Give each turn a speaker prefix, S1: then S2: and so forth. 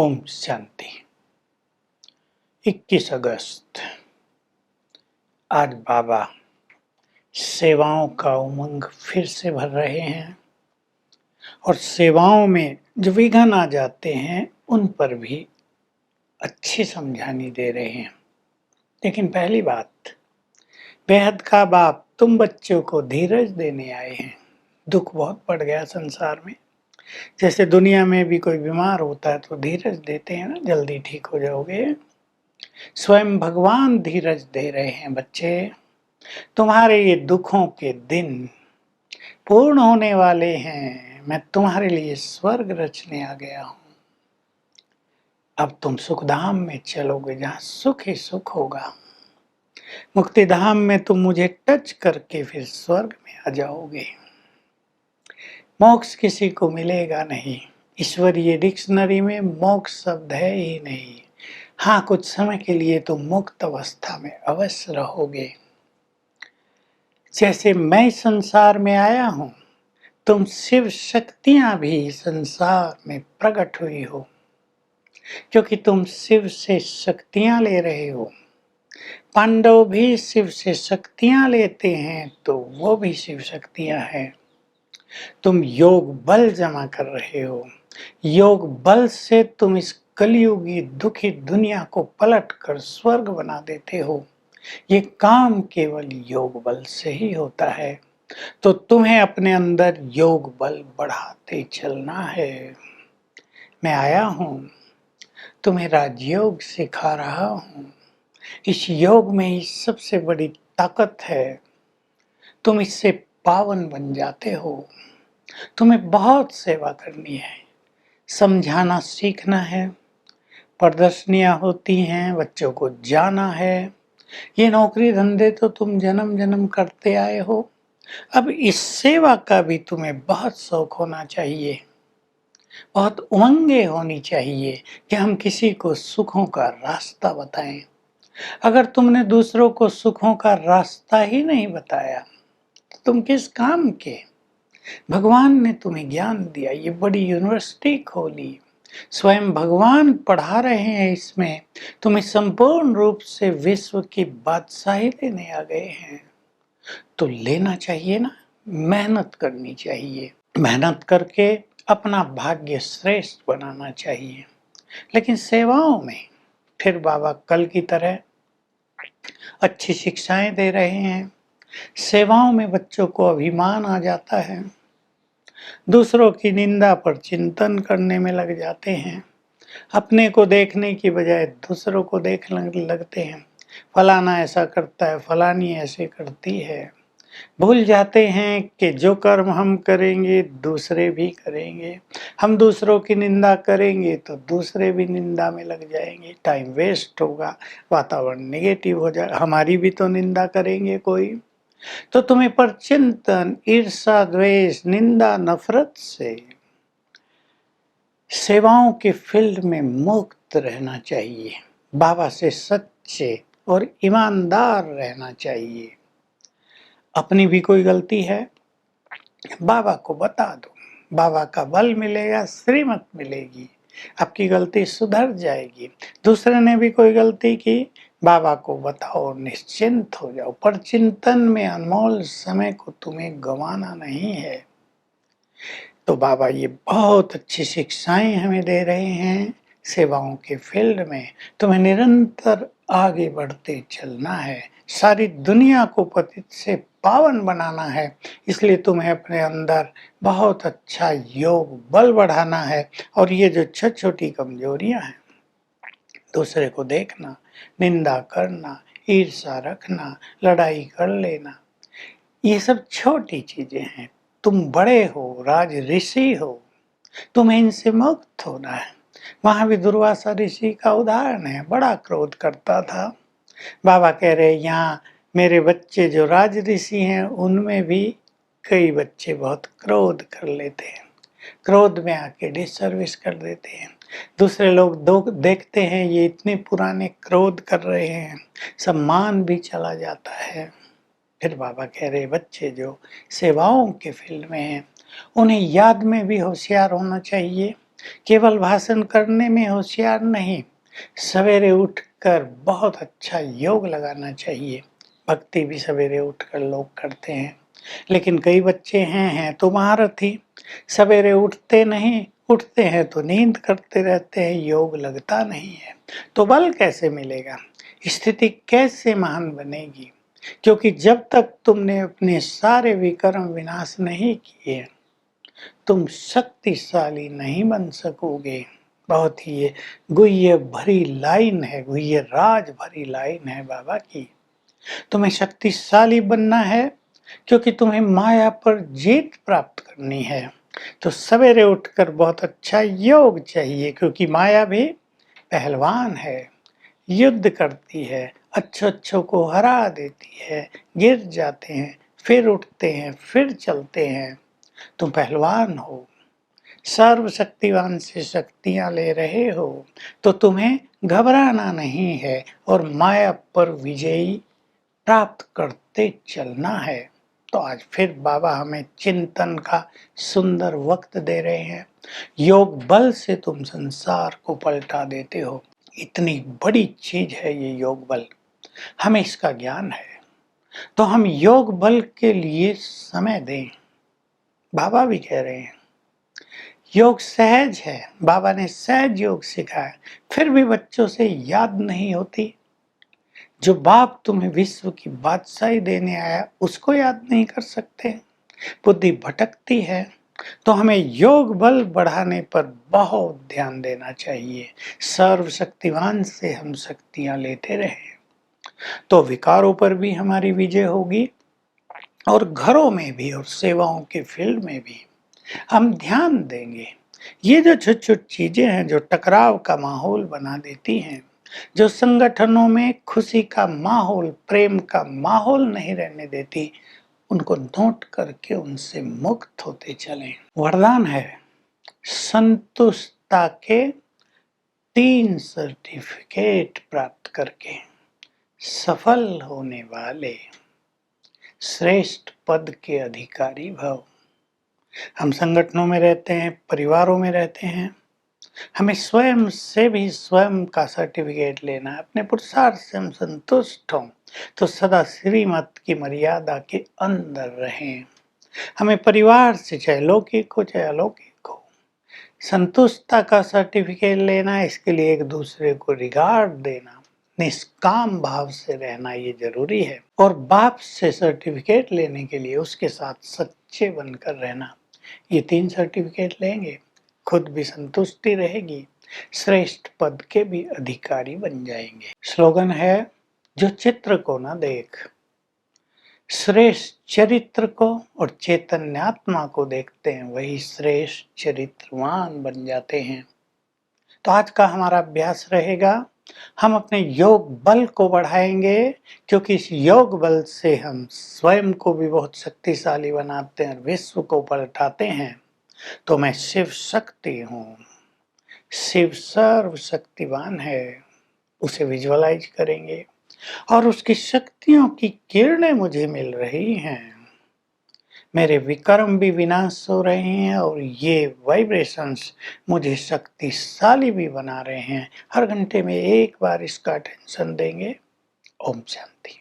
S1: ओम शांति। 21 अगस्त आज बाबा सेवाओं का उमंग फिर से भर रहे हैं और सेवाओं में जो विघ्न आ जाते हैं उन पर भी अच्छी समझानी दे रहे हैं। लेकिन पहली बात, बेहद का बाप तुम बच्चों को धीरज देने आए हैं। दुख बहुत बढ़ गया संसार में। जैसे दुनिया में भी कोई बीमार होता है तो धीरज देते हैं ना, जल्दी ठीक हो जाओगे। स्वयं भगवान धीरज दे रहे हैं, बच्चे तुम्हारे ये दुखों के दिन पूर्ण होने वाले हैं। मैं तुम्हारे लिए स्वर्ग रचने आ गया हूं। अब तुम सुखधाम में चलोगे जहां सुख ही सुख होगा। मुक्ति धाम में तुम मुझे टच करके फिर स्वर्ग में आ जाओगे। मोक्ष किसी को मिलेगा नहीं। ईश्वरीय डिक्शनरी में मोक्ष शब्द है ही नहीं। हाँ, कुछ समय के लिए तुम मुक्त अवस्था में अवश्य रहोगे। जैसे मैं संसार में आया हूं, तुम शिव शक्तियां भी संसार में प्रकट हुई हो, क्योंकि तुम शिव से शक्तियां ले रहे हो। पांडव भी शिव से शक्तियां लेते हैं तो वो भी शिव शक्तियां हैं। तुम योग बल जमा कर रहे हो। योग बल से तुम इस कलयुगी दुखी दुनिया को पलट कर स्वर्ग बना देते हो। ये काम केवल योग बल से ही होता है। तो तुम्हें अपने अंदर योग बल बढ़ाते चलना है। मैं आया हूं, तुम्हें राजयोग सिखा रहा हूं। इस योग में ही सबसे बड़ी ताकत है। तुम इससे पावन बन जाते हो। तुम्हें बहुत सेवा करनी है, समझाना सीखना है। प्रदर्शनियां होती हैं, बच्चों को जाना है। ये नौकरी धंधे तो तुम जन्म जन्म करते आए हो। अब इस सेवा का भी तुम्हें बहुत शौक होना चाहिए, बहुत उमंगे होनी चाहिए कि हम किसी को सुखों का रास्ता बताएं। अगर तुमने दूसरों को सुखों का रास्ता ही नहीं बताया तो तुम किस काम के। भगवान ने तुम्हें ज्ञान दिया, ये बड़ी यूनिवर्सिटी खोली, स्वयं भगवान पढ़ा रहे हैं इसमें। तुम्हें संपूर्ण रूप से विश्व की बादशाही देने आ गए हैं, तो लेना चाहिए ना। मेहनत करनी चाहिए, मेहनत करके अपना भाग्य श्रेष्ठ बनाना चाहिए। लेकिन सेवाओं में फिर बाबा कल की तरह अच्छी शिक्षाएं दे रहे हैं। सेवाओं में बच्चों को अभिमान आ जाता है, दूसरों की निंदा पर चिंतन करने में लग जाते हैं। अपने को देखने की बजाय दूसरों को देखने लगते हैं। फलाना ऐसा करता है, फलानी ऐसे करती है। भूल जाते हैं कि जो कर्म हम करेंगे दूसरे भी करेंगे। हम दूसरों की निंदा करेंगे तो दूसरे भी निंदा में लग जाएंगे। टाइम वेस्ट होगा, वातावरण नेगेटिव हो जाएगा, हमारी भी तो निंदा करेंगे कोई। तो तुम्हें परचिंतन, ईर्षा, द्वेष, निंदा, नफरत से सेवाओं के फील्ड में मुक्त रहना चाहिए। बाबा से सच्चे और ईमानदार रहना चाहिए। अपनी भी कोई गलती है, बाबा को बता दो। बाबा का बल मिलेगा, श्रीमत मिलेगी, आपकी गलती सुधर जाएगी। दूसरे ने भी कोई गलती की, बाबा को बताओ, निश्चिंत हो जाओ। पर चिंतन में अनमोल समय को तुम्हें गंवाना नहीं है। तो बाबा ये बहुत अच्छी शिक्षाएं हमें दे रहे हैं। सेवाओं के फील्ड में तुम्हें निरंतर आगे बढ़ते चलना है। सारी दुनिया को पतित से पावन बनाना है। इसलिए तुम्हें अपने अंदर बहुत अच्छा योग बल बढ़ाना है। और ये जो छोटी छोटी कमजोरियां हैं, दूसरे को देखना, निंदा करना, ईर्ष्या रखना, लड़ाई कर लेना, ये सब छोटी चीजें हैं। तुम बड़े हो, राज ऋषि हो, तुम्हें इनसे मुक्त होना है। वहां भी दुर्वासा ऋषि का उदाहरण है, बड़ा क्रोध करता था। बाबा कह रहे यहाँ मेरे बच्चे जो राज ऋषि हैं उनमें भी कई बच्चे बहुत क्रोध कर लेते हैं, क्रोध में आके डिसर्विस कर देते हैं। दूसरे लोग देखते हैं ये इतने पुराने क्रोध कर रहे हैं, सम्मान भी चला जाता है। फिर बाबा कह रहे बच्चे जो सेवाओं के फील्ड में हैं उन्हें याद में भी होशियार होना चाहिए। केवल भाषण करने में होशियार नहीं, सवेरे उठकर बहुत अच्छा योग लगाना चाहिए। भक्ति भी सवेरे उठकर लोग करते हैं, लेकिन कई बच्चे हैं तो महारथी, सवेरे उठते नहीं, उठते हैं तो नींद करते रहते हैं, योग लगता नहीं है। तो बल कैसे मिलेगा? स्थिति कैसे महान बनेगी? क्योंकि जब तक तुमने अपने सारे विकर्म विनाश नहीं किए, तुम शक्तिशाली नहीं बन सकोगे। बहुत ही ये गुह्य भरी लाइन है, गुह्य राज भरी लाइन है बाबा की। तुम्हें शक्तिशाली बनना है क्योंकि तुम्हें माया पर जीत प्राप्त करनी है। तो सवेरे उठकर बहुत अच्छा योग चाहिए, क्योंकि माया भी पहलवान है, युद्ध करती है, अच्छों को हरा देती है, गिर जाते हैं, फिर उठते हैं, फिर चलते हैं। तुम पहलवान हो, सर्वशक्तिवान से शक्तियां ले रहे हो, तो तुम्हें घबराना नहीं है और माया पर विजयी प्राप्त करते चलना है। तो आज फिर बाबा हमें चिंतन का सुंदर वक्त दे रहे हैं। योग बल से तुम संसार को पलटा देते हो। इतनी बड़ी चीज है ये योग बल, हमें इसका ज्ञान है, तो हम योग बल के लिए समय दें। बाबा भी कह रहे हैं योग सहज है, बाबा ने सहज योग सिखाया, फिर भी बच्चों से याद नहीं होती। जो बाप तुम्हें विश्व की बादशाही देने आया उसको याद नहीं कर सकते, बुद्धि भटकती है। तो हमें योग बल बढ़ाने पर बहुत ध्यान देना चाहिए। सर्वशक्तिवान से हम शक्तियां लेते रहे तो विकारों पर भी हमारी विजय होगी, और घरों में भी और सेवाओं के फील्ड में भी हम ध्यान देंगे। ये जो छोटी छोटी चीजें हैं जो टकराव का माहौल बना देती हैं, जो संगठनों में खुशी का माहौल, प्रेम का माहौल नहीं रहने देती, उनको नोट करके उनसे मुक्त होते चलें। वरदान है संतुष्टता के 3 सर्टिफिकेट प्राप्त करके सफल होने वाले श्रेष्ठ पद के अधिकारी भव। हम संगठनों में रहते हैं, परिवारों में रहते हैं, हमें स्वयं से भी स्वयं का सर्टिफिकेट लेना है। अपने पुरुषार्थ से हम संतुष्ट हों तो सदा श्रीमत की मर्यादा के अंदर रहें। हमें परिवार से, चाहे लौकिक हो चाहे अलौकिक हो, संतुष्टता का सर्टिफिकेट लेना है। इसके लिए एक दूसरे को रिगार्ड देना, निष्काम भाव से रहना ये जरूरी है। और बाप से सर्टिफिकेट लेने के लिए उसके साथ सच्चे बनकर रहना। ये 3 सर्टिफिकेट लेंगे, खुद भी संतुष्टि रहेगी, श्रेष्ठ पद के भी अधिकारी बन जाएंगे। स्लोगन है जो चित्र को न देख, श्रेष्ठ चरित्र को और चैतन्यात्मा को देखते हैं, वही श्रेष्ठ चरित्रवान बन जाते हैं। तो आज का हमारा अभ्यास रहेगा, हम अपने योग बल को बढ़ाएंगे, क्योंकि इस योग बल से हम स्वयं को भी बहुत शक्तिशाली बनाते हैं और विश्व को पलटाते हैं। तो मैं शिव शक्ति हूँ, शिव सर्वशक्तिवान है, उसे विजुअलाइज करेंगे और उसकी शक्तियों की किरणें मुझे मिल रही हैं। मेरे विकर्म भी विनाश हो रहे हैं और ये वाइब्रेशंस मुझे शक्तिशाली भी बना रहे हैं। हर घंटे में एक बार इसका अटेंशन देंगे। ओम शांति।